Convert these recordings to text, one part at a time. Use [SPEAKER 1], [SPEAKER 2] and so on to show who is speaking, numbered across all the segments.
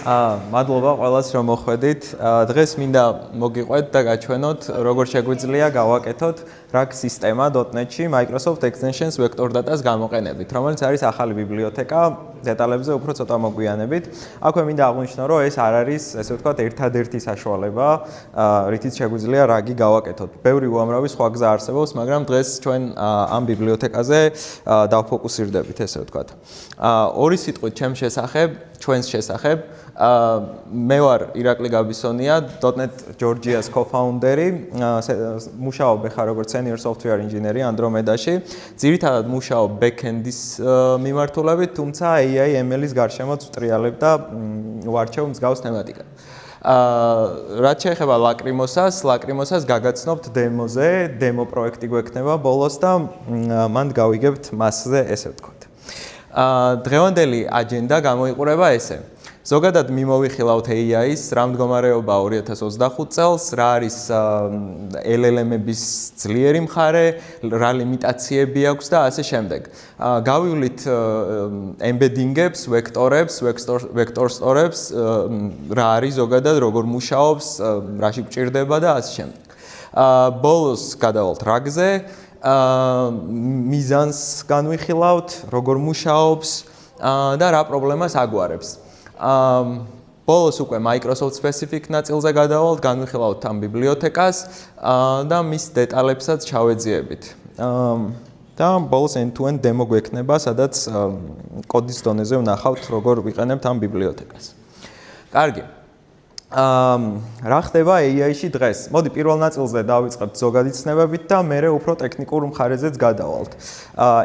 [SPEAKER 1] მადლობა ყველას რომ მოხვედით. დღეს მინდა მოგიყვეთ და გაჩვენოთ როგორ შეგვიძლია გავაკეთოთ RAG სისტემა .NET-ში Microsoft Extensions Vector Data-ს გამოყენებით, რომელიც არის ახალი ბიბლიოთეკა, დეტალებზე უფრო ცოტა მოგვიანებით. აქვე მინდა აღვნიშნო, რომ ეს არ არის, ესე ვთქვათ, ერთადერთი საშუალება, რითიც შეგვიძლია RAG-ი გავაკეთოთ. ბევრი უამრავი სხვა გზა არსებობს, მაგრამ დღეს ჩვენ ამ ბიბლიოთეკაზე დავფოკუსირდებით, ესე ვთქვათ. ორი სიტყვით ჩემს შესახებ, ჩვენს შესახებ. მე ვარ ირაკლი გაბისონია, .NET Georgia-ს co-founder-ი, მუშაობ ხარ როგორც senior software engineer-ი Andromeda-ში. ძირითადად მუშაობ back-end-ის მიმართულებით, თუმცა AI ML-ის გარშემოც ვტრიალებ და ვარჩევ მსგავს თემატიკას. რაც შეეხება Lacrimos-ას გაგაცნობთ დემოზე, დემო პროექტი გვექნება ბოლოს და მანდ გავიგებთ მასზე, ესე ვთქვათ. დღევანდელი აჯენდა გამოიყურება ესე. ზოგადად მიმოვიხილავთ AI-ს, რა მდგომარეობა 2025 წელს, რა არის LLM-ების ძლიერი მხარე, რა ლიმიტაციები აქვს და ასე შემდეგ. გავივლით embedding-ებს, vector store-ებს, რა არის ზოგადად, როგორ მუშაობს, რაში გვჭირდება და ასე შემდეგ. ბოლოს გადავალთ RAG-ზე, მიზანს განვიხილავთ, როგორ მუშაობს და რა პრობლემას აგვარებს. ბოლოს უკვე Microsoft specific ნაწილზე გადავალთ, განვიხილავთ ამ ბიბლიოთეკას და მის დეტალებსაც ჩავეძიებით. და ბოლოს end-to-end demo გვექნება, სადაც კოდის დონეზე ვნახავთ, როგორ ვიყენებთ ამ ბიბლიოთეკას. კარგი. რა ხდება AI-ში დღეს? მოდი პირველ ნაწილზე დავიწყებთ ზოგადი ცნებებით და მერე უფრო ტექნიკურ მხარეზეც გადავალთ.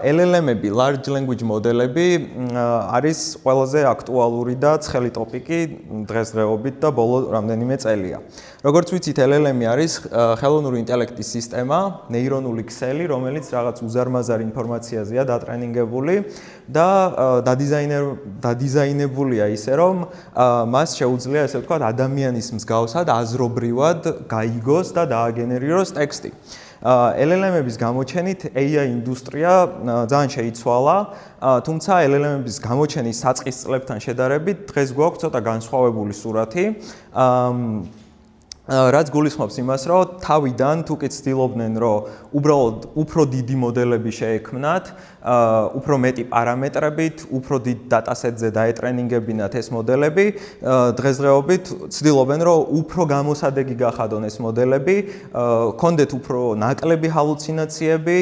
[SPEAKER 1] LLM-ები, large language model-ები არის ყველაზე აქტუალური და ცხელი ტოპიკი დღესდღეობით და ბოლო რამდენიმე წელია. როგორც ვიცით, LLM-ი არის ხელოვნური ინტელექტის სისტემა, ნეირონული ქსელი, რომელიც რაღაც უზარმაზარ ინფორმაციაზეა დატრენინგებული და დადიზაინებულია ისე, რომ მას შეუძლია, ესე ვთქვათ, ადამიანის მსგავსად აზრობრივად გაიგოს და დააგენერიროს ტექსტი. LLM-ების გამოჩენით AI ინდუსტრია ძალიან შეიცვალა, თუმცა LLM-ების გამოჩენის საწყის წლებთან შედარებით დღეს გვაქვს ცოტა განსხვავებული სურათი. რაც გულისხმობს იმას, რომ თავიდან თუკი ცდილობდნენ, რომ უბრალოდ უფრო დიდი მოდელები შეექმნათ, უფრო მეტი პარამეტრებით, უფრო დიდ დატასეტზე დაეტრენინგებინათ ეს მოდელები, დღესდღეობით ცდილობენ, რომ უფრო გამოსადეგი გახადონ ეს მოდელები, კონდეთ უფრო ნაკლები ჰალუცინაციები,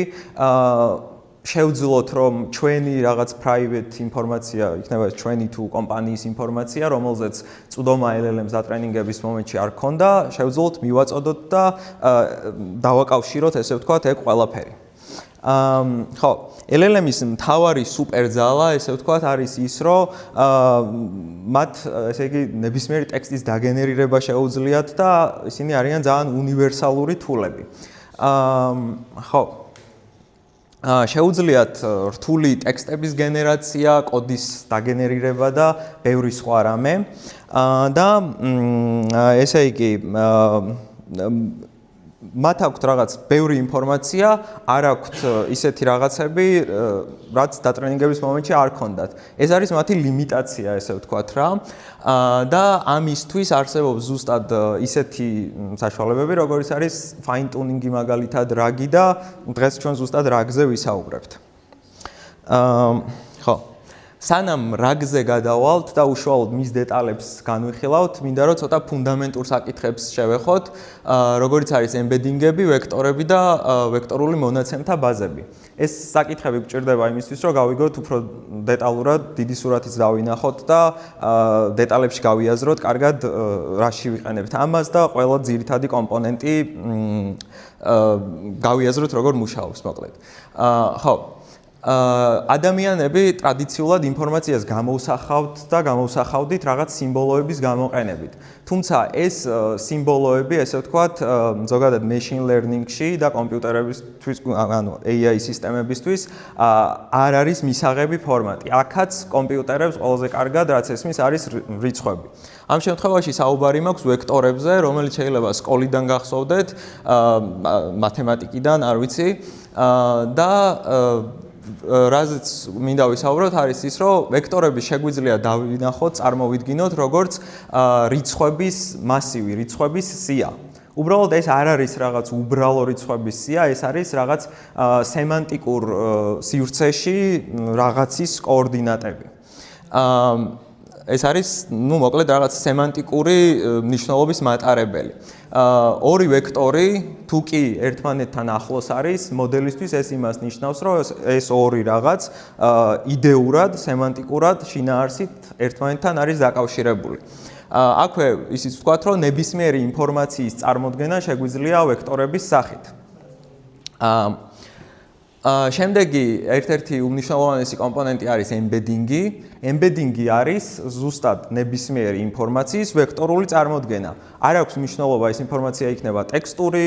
[SPEAKER 1] შევძლოთ, რომ ჩვენი რაღაც private ინფორმაცია, იქნება ჩვენი თუ კომპანიის ინფორმაცია, რომელზეც წვდომა LLM-ს დატრენინგების მომენტში არ ქონდა, შევძლოთ მივაწოდოთ და დავაკავშიროთ, ესე ვთქვათ, ეგ ყველაფერი. ხო, LLM-ის მთავარი სუპერძალა, ესე ვთქვათ, არის ის, რომ მათ, ესე იგი, ნებისმიერი ტექსტის დაგენერირება შეუძლიათ და ისინი არიან ძალიან უნივერსალური თულები. ხო, შეუძლიათ რთული ტექსტების გენერაცია, კოდის დაგენერირება და ბევრი სხვა რამე. და ესე იგი, მათ აქვთ რაღაც ბევრი ინფორმაცია, არ აქვთ ისეთი რაღაცები, რაც დატრენინგების მომენტში არ ქონდათ. ეს არის მათი ლიმიტაცია, ესე ვთქვათ რა. და ამისთვის არსებობს ზუსტად ისეთი საშუალებები, როგორც არის fine tuning-ი მაგალითად RAG-ი და დღეს ჩვენ ზუსტად RAG-ზე ვისაუბრებთ. ხო. სანამ RAG-ზე გადავალთ და უშუალოდ მის დეტალებს განვიხილავთ, მინდა რომ ცოტა ფუნდამენტურ საკითხებს შევეხოთ, როგორიც არის embedding-ები, ვექტორები და ვექტორული მონაცემთა ბაზები. ეს საკითხები გვჭირდება იმისთვის, რომ გავიგოთ უფრო დეტალურად, დიდი სურათიც დავინახოთ და დეტალებში გავიაზროთ, კარგად რაში ვიყენებთ ამას და ყველა ძირითადი კომპონენტი გავიაზროთ, როგორ მუშაობს, მოკლედ. ხო. ადამიანები ტრადიციულად ინფორმაციას გამოვსახავთ და გამოვსახავდით რაღაც სიმბოლოების გამოყენებით. თუმცა ეს სიმბოლოები, ესე ვთქვათ, ზოგადად machine learning-ში და კომპიუტერებისთვის, ანუ AI სისტემებისთვის არ არის მისაღები ფორმატი. აქაც კომპიუტერებს ყველაზე კარგად, რაც ესმის, არის რიცხვები. ამ შემთხვევაში საუბარი მაქვს ვექტორებზე, რომელიც შეიძლება სკოლიდან გახსოვდეთ, მათემატიკიდან, არ ვიცი, და რაზეც მინდა ვისაუბროთ, არის ის, რომ ვექტორები შეგვიძლია დავინახოთ, წარმოვიდგინოთ, როგორც რიცხვების მასივი, რიცხვების სია. უბრალოდ ეს არ არის რაღაც უბრალო რიცხვების სია, ეს არის რაღაც სემანტიკურ სივრცეში რაღაცის კოორდინატები. ეს არის, მოკლედ რაღაც სემანტიკური მნიშვნელობის მატარებელი. ორი ვექტორი თუ კი ერთმანეთთან ახლოს არის, მოდელისთვის ეს იმას ნიშნავს, რომ ეს ორი რაღაც იდეურად, სემანტიკურად, შინაარსით ერთმანეთთან არის დაკავშირებული. აქვე ისიც ვთქვათ, რომ ნებისმიერი ინფორმაციის წარმოდგენა შეგვიძლია ვექტორების სახით. შემდეგი ერთ-ერთი უმნიშვნელოვანესი კომპონენტი არის ემბედინგი. ემბედინგი არის ზუსტად ნებისმიერი ინფორმაციის ვექტორული წარმოდგენა. არ აქვს მნიშვნელობა ეს ინფორმაცია იქნება ტექსტური,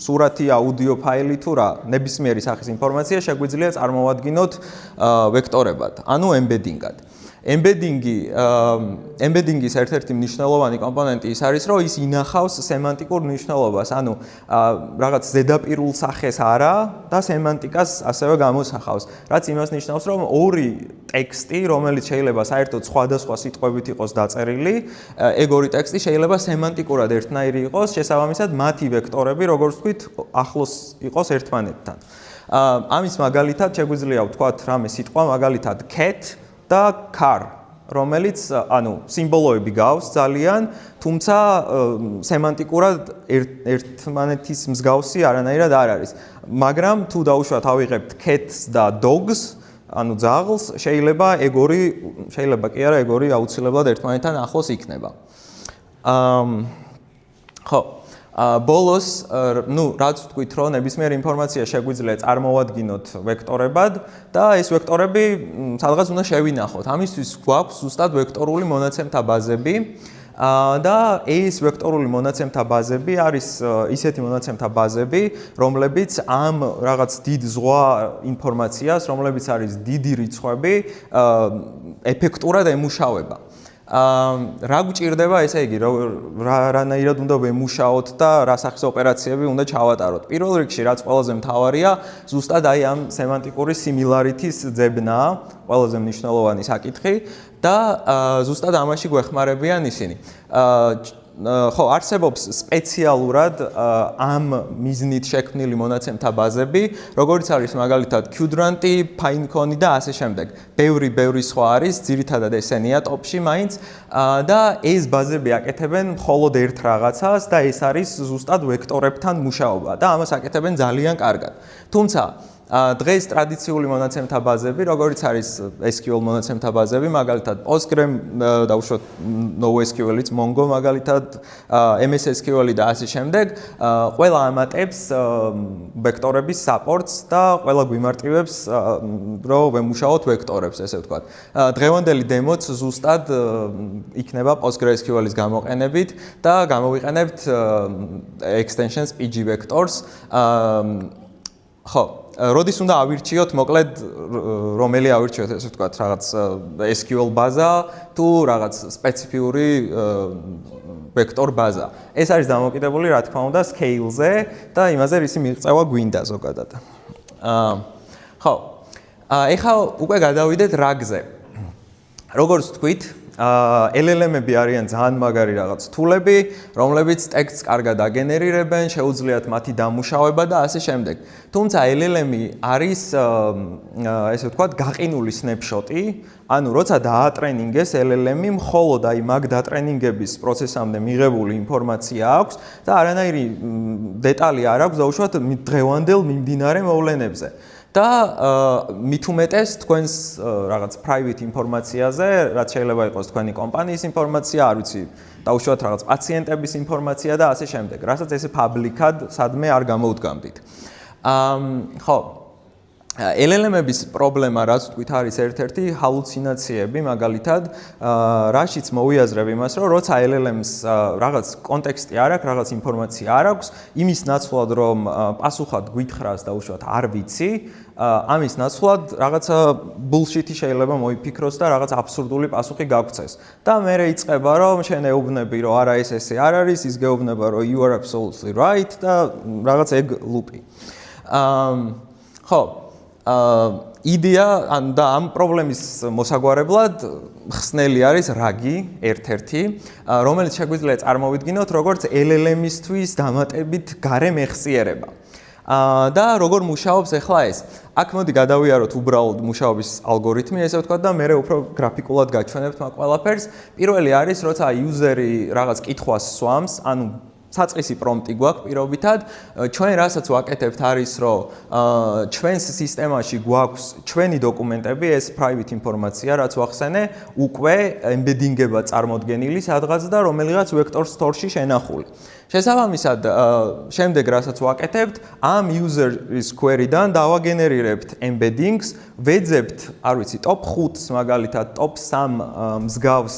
[SPEAKER 1] სურათი, აუდიო ფაილი თუ რა, ნებისმიერი სახის ინფორმაცია შეგვიძლია წარმოვადგინოთ ვექტორებად, ანუ ემბედინგად. ემბედინგის ერთ-ერთი მნიშვნელოვანი კომპონენტი ის არის, რომ ის ინახავს სემანტიკურ მნიშვნელობას, ანუ რაღაც ზედაპირულ სახეს არა და სემანტიკას ასევე გამოსახავს, რაც იმას ნიშნავს, რომ ორი ტექსტი, რომელიც შეიძლება საერთოდ სხვადასხვა სიტყვებით იყოს დაწერილი, ეგ ორი ტექსტი შეიძლება სემანტიკურად ერთნაირი იყოს, შესაბამისად მათი ვექტორები, როგორც ვთქვით, ახლოს იყოს ერთმანეთთან. ამის მაგალითად შეგვიძლია ვთქვათ რამე სიტყვა, მაგალითად cat და car, რომელიც, ანუ სიმბოლოები გავს ძალიან, თუმცა სემანტიკურად ერთმანეთის მსგავსი არანაირად არ არის. მაგრამ თუ დაუშვათ ავიღებთ cats და dogs, ანუ ძაღლს, შეიძლება კი არა, ეგ ორი აუცილებლად ერთმანეთთან ახლოს იქნება. ხო, ბოლოს, რაც ვთქვით, რომ ნებისმიერი ინფორმაცია შეგვიძლია წარმოვადგინოთ ვექტორებად და ეს ვექტორები სადღაც უნდა შევინახოთ. ამისთვის გვაქვს ზუსტად ვექტორული მონაცემთა ბაზები და ეს ვექტორული მონაცემთა ბაზები არის ისეთი მონაცემთა ბაზები, რომლებიც ამ რაღაც დიდ ზღვა ინფორმაციას, რომლებიც არის დიდი რიცხვები, ეფექტურად ემუშავება. რა გვჭირდება, ესე იგი, რანაირად უნდა ვემუშაოთ და რა სახის ოპერაციები უნდა ჩავატაროთ. პირველ რიგში, რაც ყველაზე მთავარია, ზუსტად აი ამ სემანტიკური სიმილარითის ძებნაა, ყველაზე მნიშვნელოვანი საკითხი და ზუსტად ამაში გვეხმარებიან ისინი. ხო, არსებობს სპეციალურად ამ მიზნით შექმნილი მონაცემთა ბაზები, როგორც არის მაგალითად Qdrant, Pinecone და ასე შემდეგ. ბევრი სხვა არის, ძირითადად ესენია ტოპში მაინც და ეს ბაზები აკეთებენ მხოლოდ ერთ რაღაცას და ეს არის ზუსტად ვექტორებთან მუშაობა და ამას აკეთებენ ძალიან კარგად. თუმცა დღეს ტრადიციული მონაცემთა ბაზები, როგორც არის SQL მონაცემთა ბაზები, მაგალითად Postgre, დაუშვათ NoSQL-იც, Mongo მაგალითად, MS SQL და ასე შემდეგ, ყველა ამატებს ვექტორების support-ს და ყველა გვიმარტივებს, რომ ვემუშაოთ ვექტორებს, ესე ვთქვათ. დღევანდელი დემოც ზუსტად იქნება PostgreSQL-ის გამოყენებით და გამოვიყენებთ extensions PG vectors. ხო, როდის უნდა ავირჩიოთ, მოკლედ რომელი ავირჩიოთ, ესე ვთქვათ, რაღაც SQL ბაზა თუ რაღაც სპეციფიური ვექტორ ბაზა. ეს არის დამოკიდებული, რა თქმა უნდა, scale-ზე და იმაზე, რისი მიღწევა გვინდა ზოგადად. ხო, ეხლა უკვე გადავიდეთ რაგზე. როგორც ვთქვით, LLM-ები არიან ძალიან მაგარი რაღაც თულები, რომლებიც ტექსტს კარგად აგენერირებენ, შეუძლიათ მათი დამუშავება და ასე შემდეგ. თუმცა LLM-ი არის, ესე ვთქვათ, გაყინული snapshot-ი, ანუ როცა დაატრენინგეს LLM-ი, მხოლოდ აი მაგ დატრენინგების პროცესამდე მიღებული ინფორმაცია აქვს და არანაირი დეტალი არ აქვს დაუშვათ დღევანდელ მიმდინარე მოვლენებზე. და მით უმეტეს თქვენს რაღაც private ინფორმაციაზე, რაც შეიძლება იყოს თქვენი კომპანიის ინფორმაცია, არ ვიცი, დაუშვათ რაღაც პაციენტების ინფორმაცია და ასე შემდეგ, რასაც ესე public-ად სადმე არ გამოვდგამდით. ხო, LLM-ების პრობლემა, რაც ვთქვით, არის ერთ-ერთი ჰალუცინაციები, მაგალითად, რაშიც მოვიაზრებ იმას, რომ როცა LLM-ს რაღაც კონტექსტი არ აქვს, რაღაც ინფორმაცია არ აქვს, იმის ნაცვლად, რომ პასუხად გვითხრას დაუშვათ არ ვიცი, ამის ნაცვლად რაღაცა bullshit-ი შეიძლება მოიფიქროს და რაღაც აბსურდული პასუხი გაგვცეს. და მერე იწყება, რომ შენ ეუბნები, რომ არა ეს ესე არ არის, ის გეუბნება, რომ you are absolutely right და რაღაც ეგ ლუპი. ხო, იდეა და ამ პრობლემის მოსაგვარებლად ხსნელი არის რაგი ერთ-ერთი, რომელიც შეგვიძლია წარმოვიდგინოთ როგორც LLM-ისთვის დამატებით გარე მეხსიერება. და როგორ მუშაობს ახლა ეს? აქ მოდი გადავიაროთ უბრალოდ მუშაობის ალგორითმი, ესე ვთქვათ და მე უფრო გრაფიკულად გაჩვენებთ მაგ ყველაფერს. პირველი არის, როცა იუზერი რაღაც კითხვას სვამს, ანუ საწყისი პრომპტი გვაქვს პირობითად, ჩვენ რასაც ვაკეთებთ არის, რომ ჩვენს სისტემაში გვაქვს ჩვენი დოკუმენტები, ეს private ინფორმაცია, რაც ვახსენე, უკვე ემბედინგება წარმოდგენილი სადღაც და რომელიღაც vector store-ში შენახული. შესაბამისად, შემდეგ რასაც ვაკეთებთ, ამ user-ის query-დან დავაგენერირებთ embeddings, ვეძებთ, არ ვიცი, top 5-ს მაგალითად, top 3 მსგავს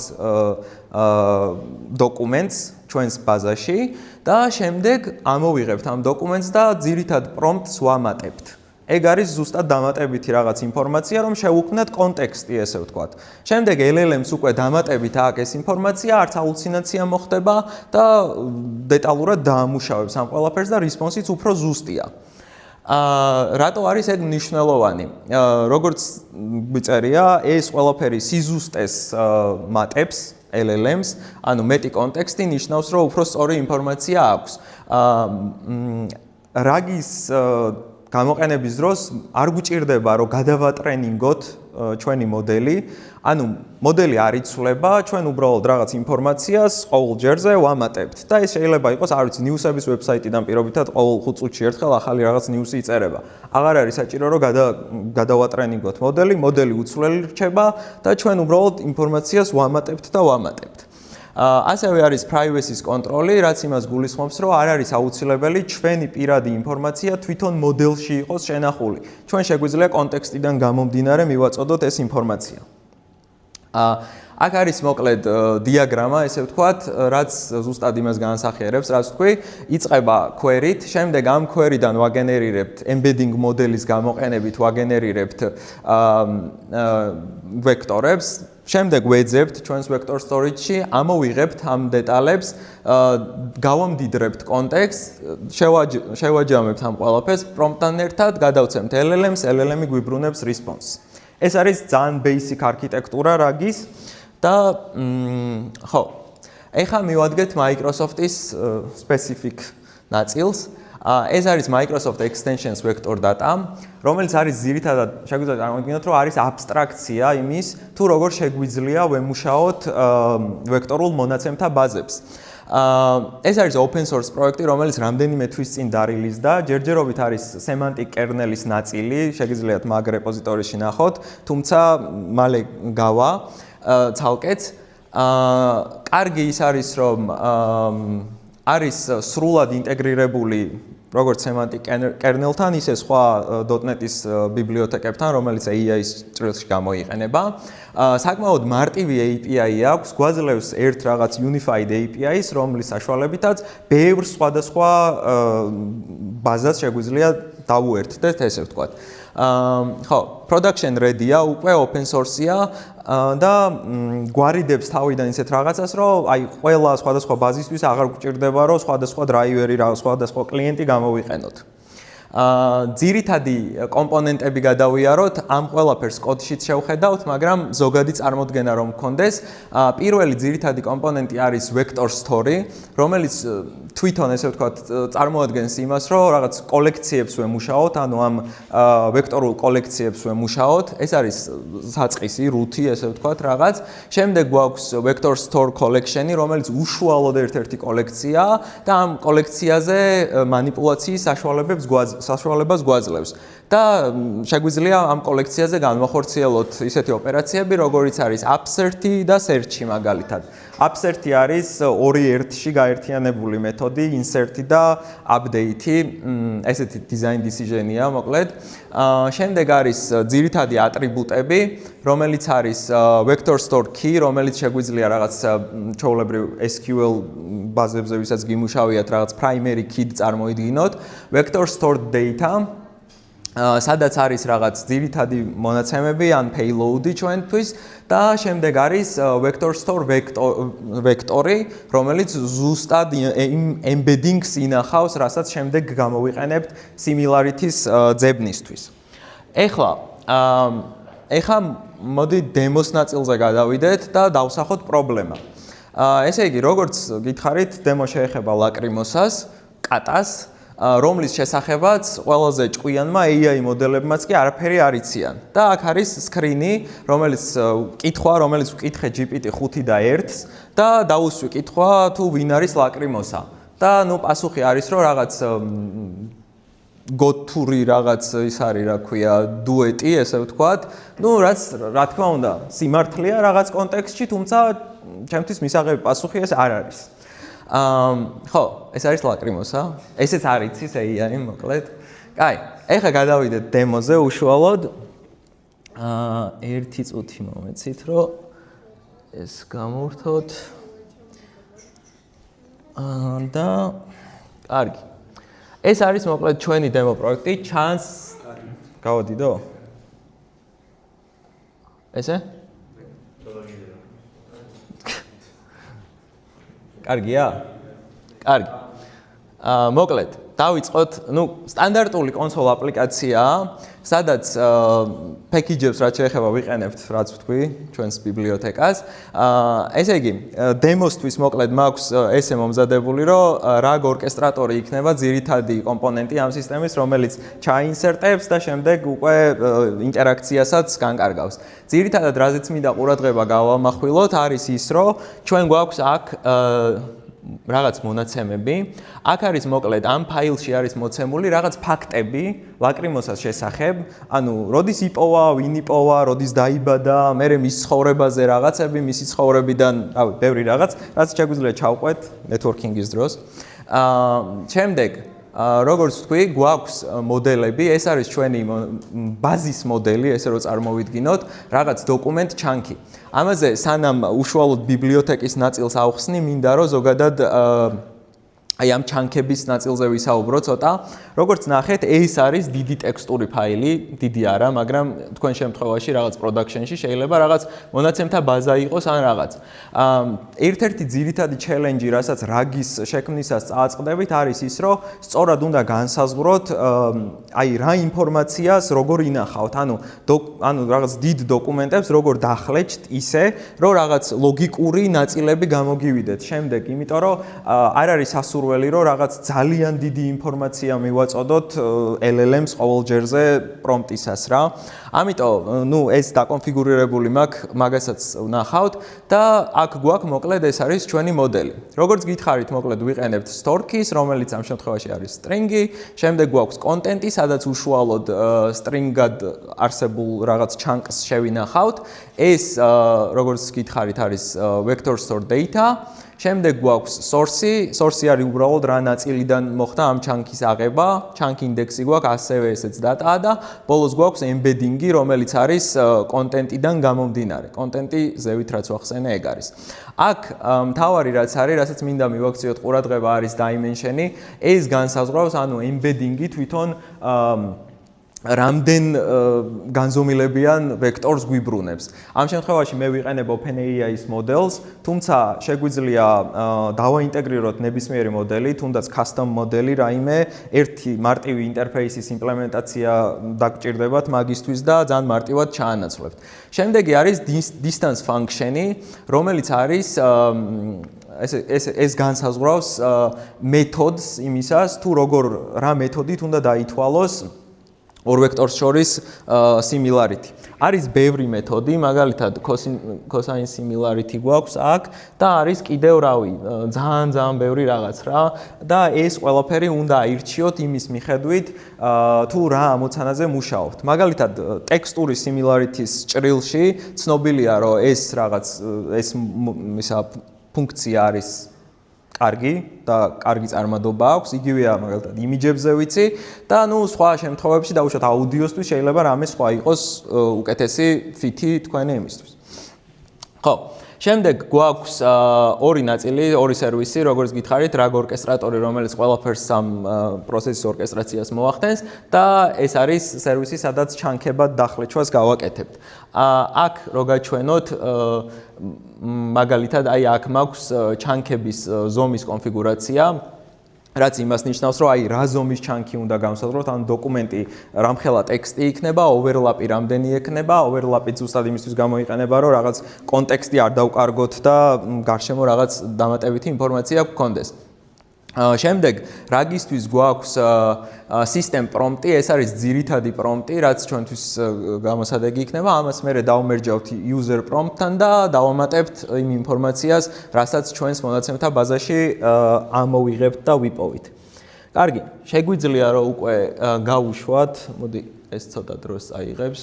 [SPEAKER 1] დოკუმენტს ჩვენს ბაზაში და შემდეგ ამოვიღებთ ამ დოკუმენტს და ძირითად პრომპტს ვამატებთ. ეგ არის ზუსტად დამატებითი რაღაც ინფორმაცია, რომ შევუქმნათ კონტექსტი, ესე ვთქვათ. შემდეგ LLM-ს უკვე დამატებით აქ ეს ინფორმაცია, არც ჰალუცინაცია მოხდება და დეტალურად დაამუშავებს ამ ყველაფერს და რესპონსიც უფრო ზუსტია. რატო არის ეგ მნიშვნელოვანი? როგორც მიწერია, ეს ყველაფერი სიზუსტეს მატებს LLM-ს, ანუ მეტი კონტექსტი ნიშნავს, რომ უფრო სწორი ინფორმაცია აქვს. რაგის გამოყენების დროს არ გვჭირდება, რომ გადავატრენინგოთ ჩვენი მოდელი, ანუ მოდელი არ იცვლება, ჩვენ უბრალოდ რაღაც ინფორმაციას ყოველ ჯერზე ვამატებთ და ეს შეიძლება იყოს, არ ვიცი, ნიუსების ვებსაიტიდან პირობითად ყოველ 5 წუთში ერთხელ ახალი რაღაც ნიუსი იწერება. აღარ არის საჭირო, რომ გადავატრენინგოთ მოდელი, მოდელი უცვლელი რჩება და ჩვენ უბრალოდ ინფორმაციას ვამატებთ და ვამატებთ. ასევე არის privacy-ს კონტროლი, რაც იმას გულისხმობს, რომ არ არის აუცილებელი ჩვენი პირადი ინფორმაცია თვითონ მოდელში იყოს შენახული. ჩვენ შეგვიძლია კონტექსტიდან გამომდინარე მივაწოდოთ ეს ინფორმაცია. აქ არის მოკლედ დიაგრამა, ესე ვთქვათ, რაც ზუსტად იმას განსახიერებს, რაც თქვი, იწყება query-ით, შემდეგ ამ query-დან ვაგენერირებთ embedding მოდელის გამოყენებით ვაგენერირებთ ვექტორებს, შემდეგ ვეძებთ ჩვენს vector storage-ში, ამოვიღებთ ამ დეტალებს, გავამდიდრებთ კონტექსტს, შევაჯამებთ ამ ყველაფერს პრომპტთან ერთად, გადავცემთ LLM-ს, LLM-ი გვიბრუნებს response. ეს არის ძალიან basic არქიტექტურა რაგის და ხო, ეხლა მივადგეთ Microsoft-ის specific ნაწილს. ეს არის Microsoft Extensions Vector Data, რომელიც არის ძირითადად შეგვიძლია წარმოვიდგინოთ, რომ არის აბსტრაქცია იმის, თუ როგორ შეგვიძლია ვემუშაოთ ვექტორულ მონაცემთა ბაზებს. ეს არის open source პროექტი, რომელიც რამდენიმე თვის წინ დარილიზდა, ჯერჯერობით არის semantic kernel-ის ნაწილი, შეგიძლიათ მაგ რეპოზიტორიში ნახოთ, თუმცა მალე გავა ცალკეც. კარგი ის არის, რომ არის სრულად ინტეგრირებული როგორც semantic kernel-თან, ისე სხვა .NET-ის ბიბლიოთეკებთან, რომელიც AI-ის ჭრილში გამოიყენება. საკმაოდ მარტივი API აქვს, გვაძლევს ერთ რაღაც unified API-ს, რომლის საშუალებითაც ბევრ სხვადასხვა ბაზას შეგვიძლია დავუერთდეთ, ესე ვთქვათ. ხო, production ready-ა, უკვე open source-ია და გვარიდებს თავიდან ისეთ რაღაცას, რომ აი ყველა სხვადასხვა ბაზისთვის აღარ გვჭირდება, რომ სხვადასხვა driver-ი, სხვადასხვა კლიენტი გამოვიყენოთ. ძირითადი კომპონენტები გადავიაროთ, ამ ყველაფერს კოდშიც შევხედავთ, მაგრამ ზოგადი წარმოდგენა რომ გქონდეს, პირველი ძირითადი კომპონენტი არის vector store, რომელიც თვითონ ესე ვთქვათ წარმოადგენს იმას, რომ რაღაც კოლექციებს ვემუშაოთ, ანუ ამ ვექტორულ კოლექციებს ვემუშაოთ. ეს არის საწყისი, რუთი, ესე ვთქვათ რაღაც. შემდეგ გვაქვს vector store collection-ი, რომელიც უშუალოდ ერთ-ერთი კოლექციაა და ამ კოლექციაზე მანიპულაციის საშუალებას გვაძლევს. და შეგვიძლია ამ კოლექციაზე განვახორციელოთ ისეთი ოპერაციები, როგორიც არის upsert-ი და search-ი მაგალითად. upsert-ი არის 2-1-ში გაერთიანებული მეთოდი, insert-ი და update-ი, ესეთი design decision-ია მოკლედ. შემდეგ არის ძირითადი ატრიბუტები, რომელიც არის vector store key, რომელიც შეგვიძლია რაღაც ჩვეულებრივ SQL ბაზებზე, ვისაც გიმუშავიათ, რაღაც primary key წარმოიდგინოთ, vector store data, სადაც არის რაღაც ძირითადი მონაცემები ან payload-ი ჩვენთვის და შემდეგ არის vector store vector-ი, რომელიც ზუსტად იმ embeddings ინახავს, რასაც შემდეგ გამოვიყენებთ similarity-ს ძებნისთვის. ეხლა მოდი დემოს ნაწილზე გადავიდეთ და დავსახოთ პრობლემა. ესე იგი, როგორც გითხარით, დემო შეეხება ლაკრიმოსას, კატას, რომლის შესახებაც ყველაზე ჭკვიანმა AI მოდელებმაც კი არაფერი არ იციან. და აქ არის სკრინი, რომელიც ვკითხე GPT-5 და 1-ს და დაუსვი კითხვა თუ ვინ არის ლაკრიმოსა. და პასუხი არის, რომ რაღაც გოთური რაღაც ის არის, რა ქვია, დუეტი, ესე ვთქვათ. რაც რა თქმა უნდა, სიმართლეა რაღაც კონტექსტში, თუმცა ჩემთვის მისაღები პასუხი ეს არ არის. ხო, ეს არის ლაკრიმოსა. ესეც არ იცის AI, მოკლედ. კაი, ეხლა გადავიდეთ დემოზე უშუალოდ. ერთი წუთი მომეცით, რომ ეს გამოვთოთ. და კარგი. ეს არის მოკლედ ჩვენი დემო პროექტი, ჩანს გავოდიდო? ესე? კარგია? კარგი. მოკლედ, დავიწყოთ, სტანდარტული კონსოლ აპლიკაციაა, სადაც package-ებს რაც შეეხება ვიყენებთ, რაც ვთქვი, ჩვენს ბიბლიოთეკას. ესე იგი, დემოსთვის მოკლედ მაქვს ესე მომზადებული, რომ RAG ორკესტრატორი იქნება ძირითადი კომპონენტი ამ სისტემის, რომელიც ჩაინსერტებს და შემდეგ უკვე ინტერაქციასაც განკარგავს. ძირითადად რაზეც მინდა ყურადღება გავამახვილოთ, არის ის, რომ ჩვენ გვაქვს აქ რაღაც მონაცემები. აქ არის მოკლედ ამ ფაილში არის მოცემული რაღაც ფაქტები ლაკრიმოსას შესახებ, ანუ როდის იპოვა, ვინ იპოვა, როდის დაიბადა, მერე მის ცხოვრებაზე რაღაცები, მისი ცხოვრებიდან, რავი, ბევრი რაღაც, რაც შეგვიძლია ჩავყვეთ ნეტვორკინგის დროს. შემდეგ როგორც ვთქვი, გვაქვს მოდელები, ეს არის ჩვენი ბაზის მოდელი, ესე რომ წარმოვიდგინოთ, რაღაც დოკუმენტ ჩანკი. ამაზე სანამ უშუალოდ ბიბლიოთეკის ნაწილს ავხსნი, მინდა რომ ზოგადად აი ამ ჩანკების ნაწილზე ვისაუბრო ცოტა. როგორც ნახეთ, ეს არის დიდი ტექსტური ფაილი, დიდი არა, მაგრამ თქვენ შემთხვევაში რაღაც production-ში შეიძლება რაღაც მონაცემთა ბაზა იყოს ან რაღაც. ერთ-ერთი ძირითადი challenge-ი, რასაც RAG-ის შექმნისას წააწყდებით, არის ის, რომ სწორად უნდა განსაზღვროთ აი რა ინფორმაციას როგორ ინახავთ, ანუ რაღაც დიდ დოკუმენტებს როგორ დახლეჭთ ისე, რომ რაღაც ლოგიკური ნაწილები გამოგივიდეთ. შემდეგ, იმიტომ რომ არ არის ასურველი, რომ რაღაც ძალიან დიდი ინფორმაცია მივაწოდოთ LLM-ს ყოველ ჯერზე პრომპტისას რა. ამიტომ, ეს დაკონფიგურირებული მაქვს, მაგასაც ვნახავთ და აქ გვაქვს მოკლედ ეს არის ჩვენი მოდელი. როგორც გითხარით, მოკლედ ვიყენებთ Stork-ის, რომელიც ამ შემთხვევაში არის string-ი, შემდეგ გვაქვს კონტენტი, სადაც უშუალოდ string-ად არსებულ რაღაც chunks შევინახავთ. ეს როგორც გითხარით არის vector store data. შემდეგ გვაქვს source-ი არის უბრალოდ რა ნაწილიდან მოხდა ამ chunk-ის აღება, chunk index-ი გვაქვს, ასევე ესეც data-ა და ბოლოს გვაქვს embedding-ი, რომელიც არის კონტენტიდან გამომდინარე. კონტენტი ზევით რაც ვახსენე ეგ არის. აქ მთავარი რაც არის, რასაც მინდა მივაქციოთ ყურადღება არის dimension-ი, ეს განსაზღვრავს, ანუ embedding-ი თვითონ რამდენ განზომილებიან ვექტორს გვიბრუნებს. ამ შემთხვევაში მე ვიყენებ OpenAI-ის მოდელს, თუმცა შეგვიძლია დავაინტეგრიროთ ნებისმიერი მოდელი, თუნდაც custom მოდელი, რაიმე ერთი მარტივი ინტერფეისის იმპლემენტაცია დაგჭირდებათ მაგისთვის და ძალიან მარტივად ჩაანაცვლებთ. შემდეგი არის distance function-ი, რომელიც არის ეს განსაზღვრავს მეთოდს იმისას, თუ რა მეთოდით უნდა დაითვალოს ორ ვექტორს შორის similarity. არის ბევრი მეთოდი, მაგალითად cosine similarity გვაქვს აქ და არის კიდევ რავი, ძალიან ბევრი რაღაც რა და ეს ყველაფერი უნდა აირჩიოთ იმის მიხედვით, თუ რა ამოცანაზე მუშაობთ. მაგალითად, ტექსტური similarity-ის ჭრილში ცნობილია, რომ ეს რაღაც ისა ფუნქცია არის კარგი და კარგი წარმადობა აქვს, იგივეა მაგალითად იმიჯებზე ვიცი და სხვა შემთხვევებში დავუშვათ აუდიოსთვის შეიძლება რამე სხვა იყოს უკეთესი ფიტი თქვენი იმისთვის. ხო, შემდეგ გვაქვს ორი ნაწილი, ორი სერვისი, როგორც გითხარით, RAG ორკესტრატორი, რომელიც ყველაფერს ამ პროცესის ორკესტრაციას მოახდენს და ეს არის სერვისი, სადაც ჩანკებად დახლეჩვას გავაკეთებთ. აქ რო გაჩვენოთ მაგალითად, აი აქ მაქვს ჩანკების ზომის კონფიგურაცია. რაც იმას ნიშნავს, რომ აი რა ზომის ჩანქი უნდა გავსაზღვროთ, ან დოკუმენტი რამხელა ტექსტი იქნება, ოვერლაპი რამდენი ექნება, ოვერლაპი ზუსტად იმისთვის გამოიყენება, რომ რაღაც კონტექსტი არ დავკარგოთ და გარშემო რაღაც დამატებითი ინფორმაცია გქონდეს. შემდეგ რაგისთვის გვაქვს system prompt-ი, ეს არის ძირითადი prompt-ი, რაც ჩვენთვის გამოსადეგი იქნება, ამას მე დავმერჯავთ user prompt-თან და დავამატებთ იმ ინფორმაციას, რასაც ჩვენს მონაცემთა ბაზაში ამოვიღებთ და ვიპოვით. კარგი, შეგვიძლია რომ უკვე გავუშვათ, მოდი ეს ცოტა დროს აიღებს.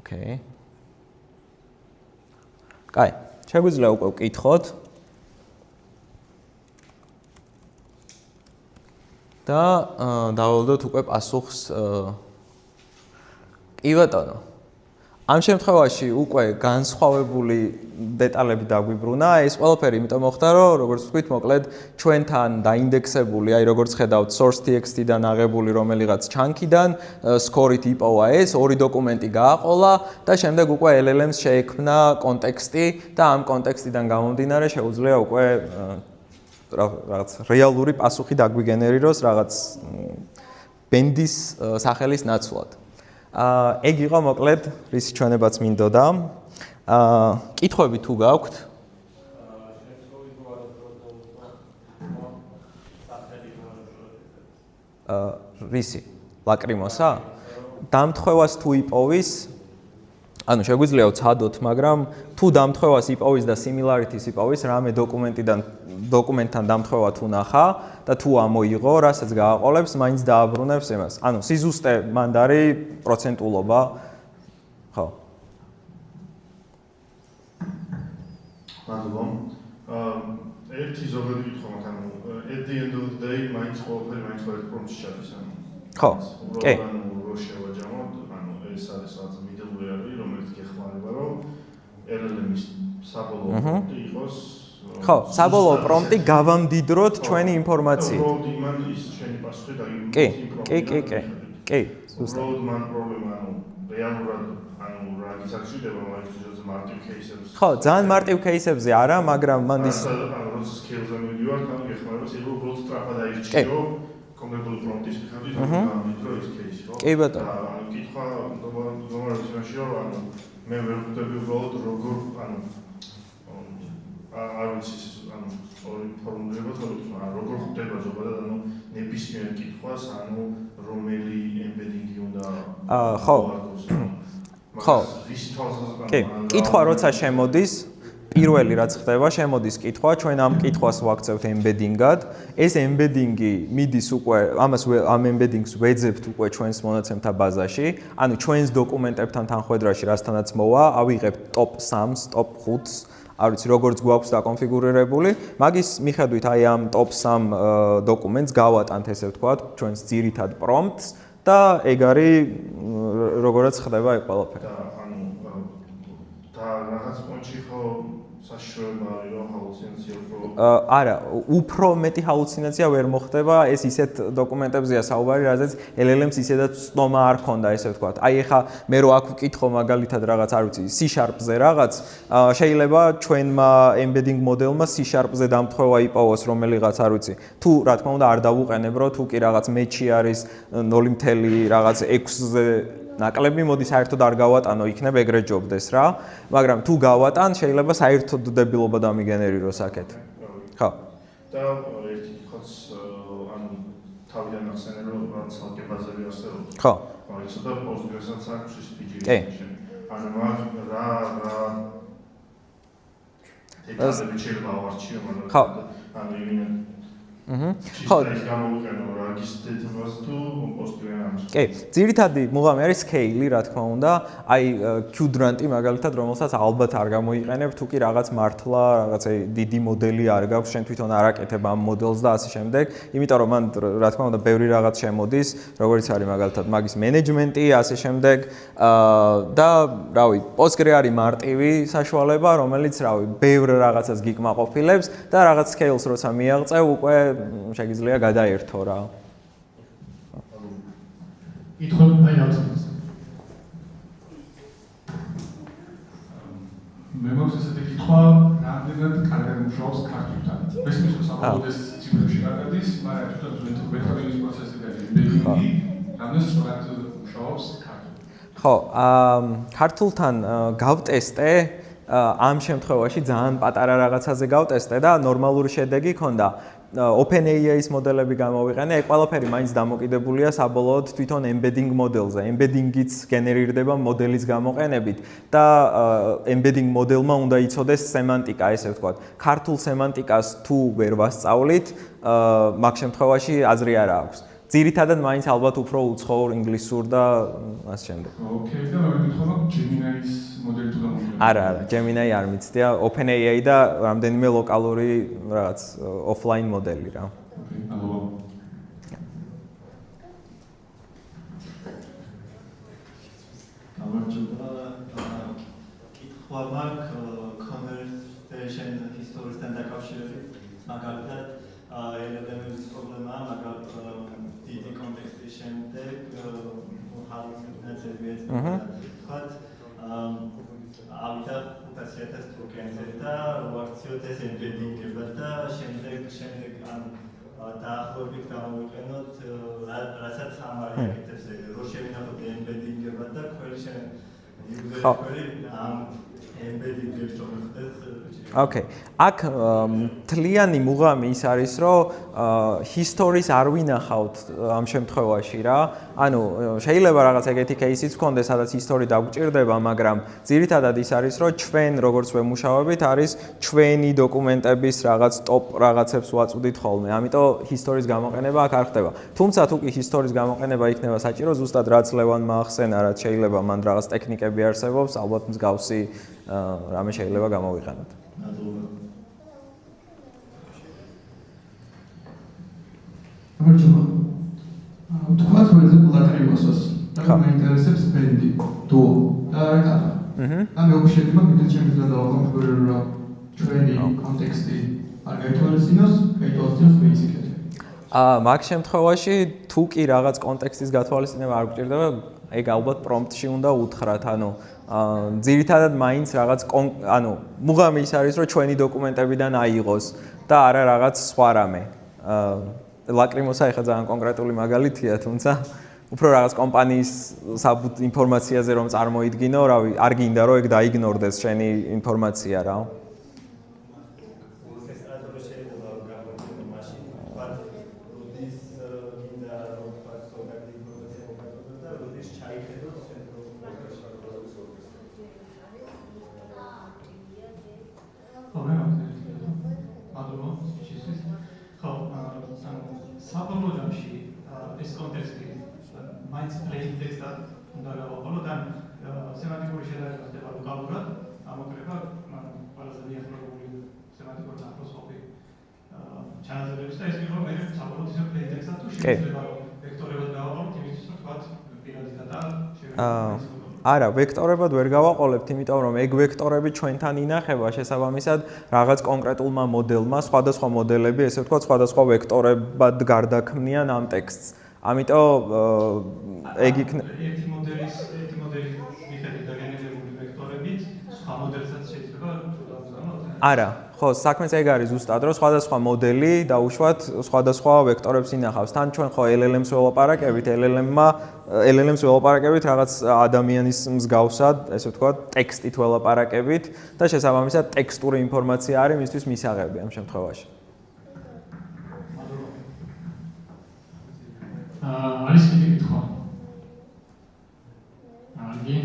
[SPEAKER 1] Okay. კაი, შეგვიძლია უკვე ვკითხოთ და დავალოდოთ უკვე პასუხს. კი ბატონო. ამ შემთხვევაში უკვე განსხვავებული დეტალები დაგვიბრუნა. ეს ყველაფერი იმიტომ მოხდა, რომ როგორც ვთქვით, მოკლედ ჩვენთან დაინდექსებული, აი როგორც ხედავთ, source.txt-დან აღებული რომელიღაც ჩანქიდან სკორით იპოვა ეს, ორი დოკუმენტი გააყოლა და შემდეგ უკვე LLM-ს შეექმნა კონტექსტი და ამ კონტექსტიდან გამომდინარე შეუძლია უკვე რაღაც რეალური პასუხი დაგვიგენერიროს რაღაც ბენდის სახელის ნაცვლად. ეგ იყო მოკლედ რის ჩვენებაც მინდოდა. კითხვები თუ გაქვთ? რისი? ლაკრიმოსა? დამთხევას თუ იპოვის, ანუ შეგვიძლია ვცადოთ, მაგრამ თუ დამთხევას იპოვის და similarity-ს იპოვის, რამე დოკუმენტთან დამთხევა თუ ნახა და თუ ამოიღო, რასაც გააყოლებს, მაინც დააბრუნებს იმას. ანუ სიზუსტე მანდარი პროცენტულობა. ხო.
[SPEAKER 2] მადლობა. ერთი ზოგადი კითხვა მაქვს, ანუ at the end of the day მაინც ყველაფერი პრომპტში ჩადის, ანუ.
[SPEAKER 1] ხო. კი.
[SPEAKER 2] ანუ რო შევაჯამოთ, ანუ ეს არის რაღაც middleware-ი, რომელიც გეხმარება, რომ LLM-ის საბოლოო პრომპტი იყოს.
[SPEAKER 1] ხო, საბოლოო პრომპტი გავამდიდროთ ჩვენი ინფორმაციით.
[SPEAKER 2] უბრალოდ იმან ის შენი პასუხი დაიგულოს.
[SPEAKER 1] კი, ზუსტად.
[SPEAKER 2] უბრალოდ მან პრობლემა, ანუ რეალურად, ანუ რა გისახშიდება, მაგის მარტივ кейსებს.
[SPEAKER 1] ხო, ძალიან მარტივ кейსებზე არა, მაგრამ მან ის
[SPEAKER 2] ანუ როცა სკეილზე მივიდივართ, ანუ გეხმარება შეიძლება უბრალოდ სწრაფად აირჩიო კონკრეტული პრომპტის მიხედვით, გამიდრო ის кейსი, ხო?
[SPEAKER 1] კი ბატონო.
[SPEAKER 2] ანუ კითხვა ნორმალურად იმაშია, რომ ანუ მე ვერ ვხვდები უბრალოდ როგორ, ანუ არ ვიცი ის ანუ ორი ფორმულირება თორემ როგორ ხვდება ზოგადად ანუ ნებისმიერ კითხვას ანუ რომელი ემბედინგი უნდა
[SPEAKER 1] ხო კი კითხვა როცა შემოდის პირველი რაც ხდება შემოდის კითხვა ჩვენ ამ კითხვას ვაქცევთ ემბედინგად ეს ემბედინგი მიდის უკვე ამ ემბედინგს ვეძებთ უკვე ჩვენს მონაცემთა ბაზაში ანუ ჩვენს დოკუმენტებთან თანხვედრაში რასთანაც მოვა ავიღებთ top 3-ს top 5-ს არ ვიცი როგორც გვაქვს დაკონფიგურირებული, მაგის მიხედვით აი ამ top 3 დოკუმენტს გავატანთ ესე ვთქვათ, ჩვენს ძირითად პრომპტს და ეგ არის როგორაც ხდება ეგ ყველაფერი.
[SPEAKER 2] და რაღაც პონჩი ხო საშუალება არის რომ ჰალუცინაცია
[SPEAKER 1] არა, უფრო მეტი ჰალუცინაცია ვერ მოხდება, ეს ისეთ დოკუმენტებზეა საუბარი, რაზეც LLM-ს ისედაც ცნობა არ ქონდა, ესე ვთქვათ. აი ეხა მე რო აქ ვკითხო მაგალითად რაღაც, არ ვიცი, C#-ზე რაღაც, შეიძლება ჩვენმა embedding მოდელმა C#-ზე დამთხევა იპოვოს რომელიღაც, არ ვიცი. თუ რა თქმა უნდა არ დავუყენებ, რომ თუ კი რაღაც მეჩი არის 0 რაღაც 6-ზე ნაკლები მოდი საერთოდ არ გავატანო, იქნებ ეგრე ჯობდეს რა, მაგრამ თუ გავატან, შეიძლება საერთოდ დებილობა დამიგენერიროს აქეთ. ხო.
[SPEAKER 2] და ერთი კითხვაც ანუ თავიდან ახსენე რომ რაც ალგე ბაზები არსებობს.
[SPEAKER 1] ხო.
[SPEAKER 2] მაგრამ ცოტა პოსტგრესაც აქვს ის PG-ში. ანუ რა დეტალები შეიძლება ავარჩიო, მაგრამ ანუ იმენ ხო. ის გამოვიყენო რაგის დეტალს თუ პოსტგრეამს.
[SPEAKER 1] კი, ძირითადი მუღამი არის scale-ი, რა თქმა უნდა. აი Qdrant-ი მაგალითად, რომელსაც ალბათ არ გამოიყენებ, თუ კი რაღაც მართლა, რაღაც დიდი მოდელი არ გაქვს, შენ თვითონ არ აკეთებ ამ მოდელს და ასე შემდეგ. იმიტომ რომ მან რა თქმა უნდა ბევრი რაღაც შემოდის, როგორც არის მაგალითად მაგის მენეჯმენტი, ასე შემდეგ. და რავი, Postgre არის მარტივი საშუალება, რომელიც რავი, ბევრ რაღაცას გიკმაყოფილებს და რაღაც scale-ს როცა მიაღწევ, უკვე შეგიძლია გადაერთო რა.
[SPEAKER 3] კითხები მაინც მუშაობს ქართულთან. ეს მის საბოლოოდ ეს ციფრებში გადადის, მაგრამ თვითონ ვექტორების პროცესიდან ემბედინგი რამდენს მუშაობს ქართულთან.
[SPEAKER 1] ხო, ქართულთან გავტესტე ამ შემთხვევაში ძალიან პატარა რაღაცაზე გავტესტე და ნორმალური შედეგი ჰქონდა. OpenAI-ის მოდელები გამოვიყენე, ეგ ყველაფერი მაინც დამოკიდებულია საბოლოოდ თვითონ embedding მოდელზე. Embedding-იც გენერირდება მოდელის გამოყენებით და embedding მოდელმა უნდა იცოდეს სემანტიკა, ესე ვთქვათ. ქართულ სემანტიკას თუ ვერ ვასწავლით, მაგ შემთხვევაში აზრი არ აქვს. ძირითადად მაინც ალბათ უფრო უცხოურ ინგლისურ და ასე შემდეგ.
[SPEAKER 3] ოკეი, და მე მითხომა Gemini-ის მოდელი თუ გამოვიდა.
[SPEAKER 1] არა, Gemini არ მიცდია, OpenAI და რამდენიმე ლოკალური რაღაც offline მოდელი რა.
[SPEAKER 3] ოკეი, ალბათ.
[SPEAKER 4] გამარჯობა. კითხვა მაქვს conversation history-სთან დაკავშირებით, მაგალითად, LLM-ის პრობლემაა, მაგრამ დიდი კონტექსტის შემდეგ ჰალუცინაციები ეწევა. თქვათ, ავიდა 500,000 ტოკენზე და ვაქციოთ ეს embedding-ება და შემდეგ ან დაახლოებით გამოვიყენოთ, რასაც ამარი აკეთებს, რო შევინახოთ embedding-ება და ყველი user-ები ამ embedding-ებს შევხვდეთ.
[SPEAKER 1] ოკეი. აქ თლიანი მუღამი ის არის, რომ history-ს არ ვინახავთ ამ შემთხვევაში რა. ანუ შეიძლება რაღაც ეგეთი кейსიც გქონდეს, სადაც history დაგვჭირდება, მაგრამ ძირითადად ის არის, რომ ჩვენ როგორც ვემუშავებით, არის ჩვენი დოკუმენტების რაღაც ტოპ რაღაცებს ვაწვდით ხოლმე. ამიტომ history-ს გამოყენება აქ არ ხდება. თუმცა თუ კი history-ს გამოყენება იქნება საჭირო, ზუსტად რაც ლევანმა ახსენა, რაც შეიძლება მან რაღაც ტექნიკები არსებობს, ალბათ მსგავსი რამე შეიძლება გამოვიყენოთ.
[SPEAKER 3] გამარჯობა. თქვათ რომ ეს ლაკრიმოსოს და მაინტერესებს ბენდი, დუო და კატა. და მე უშვები მაგით ჩემს გადავაკონფიგურირებო ჩვენი კონტექსტი არ გაითვალისწინოს, გაითვალისწინოს ბეისიკები.
[SPEAKER 1] მაგ შემთხვევაში თუ კი რაღაც კონტექსტის გათვალისწინება არ გვჭირდება, ეგ ალბათ პრომპტში უნდა უთხრათ, ანუ ძირითადად მაინც რაღაც ანუ მუღამი ის არის, რომ ჩვენი დოკუმენტებიდან აიღოს და არა რაღაც სხვა რამე. ლაკრიმოსა ეხლა ძალიან კონკრეტული მაგალითია, თუმცა უფრო რაღაც კომპანიის საბუთ ინფორმაციაზე რომ წარმოიდგინო, რავი, არ გინდა რომ ეგ დაიგნორდეს შენი ინფორმაცია რა.
[SPEAKER 3] ეს კონტექსტი მაინც plain text-ად უნდა გავაყოლოთ და სემანტიკური შედარება ხდება ლოკალურად, ამოკრება ყველაზე მიახლოებული სემანტიკური ნახოსყოფი ჩანაწერების და ეს იყო მე საბოლოოდ ისე plain text-ად თუ შეიძლება ვექტორებად გავაყოლოთ იმისთვის რომ თქვათ პირადი დატა შევიდეთ.
[SPEAKER 1] არა, ვექტორებად ვერ გავაყოლებთ, იმიტომ რომ ეგ ვექტორები ჩვენთან ინახება შესაბამისად რაღაც კონკრეტულმა მოდელმა, სხვადასხვა მოდელები, ესე ვთქვათ, სხვადასხვა ვექტორებად გარდაქმნიან ამ ტექსტს. ამიტომ ეგ იქნება
[SPEAKER 3] ერთი მოდელის მიხედვით დაგენერებული ვექტორებით, სხვა მოდელსაც შეიძლება დავზრუნოთ.
[SPEAKER 1] არა, ხო, საქმეც ეგ არის ზუსტად, რომ სხვადასხვა მოდელი დაუშვათ სხვადასხვა ვექტორებს ინახავს. თან ჩვენ ხო LLM-ს ველაპარაკებით, LLM-ს ველაპარაკებით რაღაც ადამიანის მსგავსად, ესე ვთქვათ, ტექსტით ველაპარაკებით და შესაბამისად ტექსტური ინფორმაცია არის მისთვის მისაღები ამ შემთხვევაში.
[SPEAKER 3] არის კიდე კითხვა? აგი?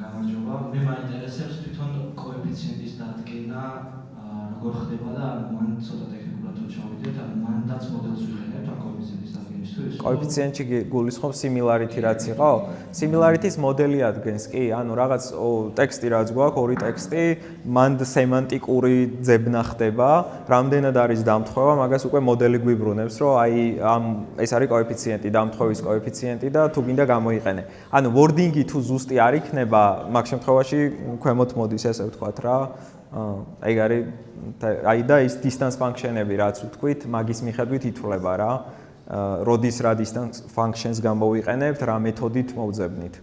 [SPEAKER 4] გამარჯობა. მე მაინტერესებს თვითონ კოეფიციენტის დადგენა, როგორ ხდება და მან ცოტა ტექნიკურად რო ჩავიდეთ, ანუ მანდაც მოდელს ვიყენებთ ამ კოეფიციენტის დადგენისთვის.
[SPEAKER 1] კოეფიციენტში გულისხმობს similarity რაც იყო? Similarity-ს მოდელი ადგენს კი, ანუ რაღაც ტექსტი რაც გვაქვს, ორი ტექსტი, მანდ სემანტიკური ძებნა ხდება, რამდენად არის დამთხვევა, მაგას უკვე მოდელი გვიბრუნებს, რომ აი ეს არის კოეფიციენტი, დამთხვევის კოეფიციენტი და თუ გინდა გამოიყენე. ანუ wording-ი თუ ზუსტი არ იქნება, მაგ შემთხვევაში ქვემოთ მოდის, ესე ვთქვათ რა. ეგ არის აი და ის distance function-ები რაც ვთქვით, მაგის მიხედვით ითვლება რა. როდის რა distance functions გამოვიყენებთ, რა მეთოდით მოვძებნით.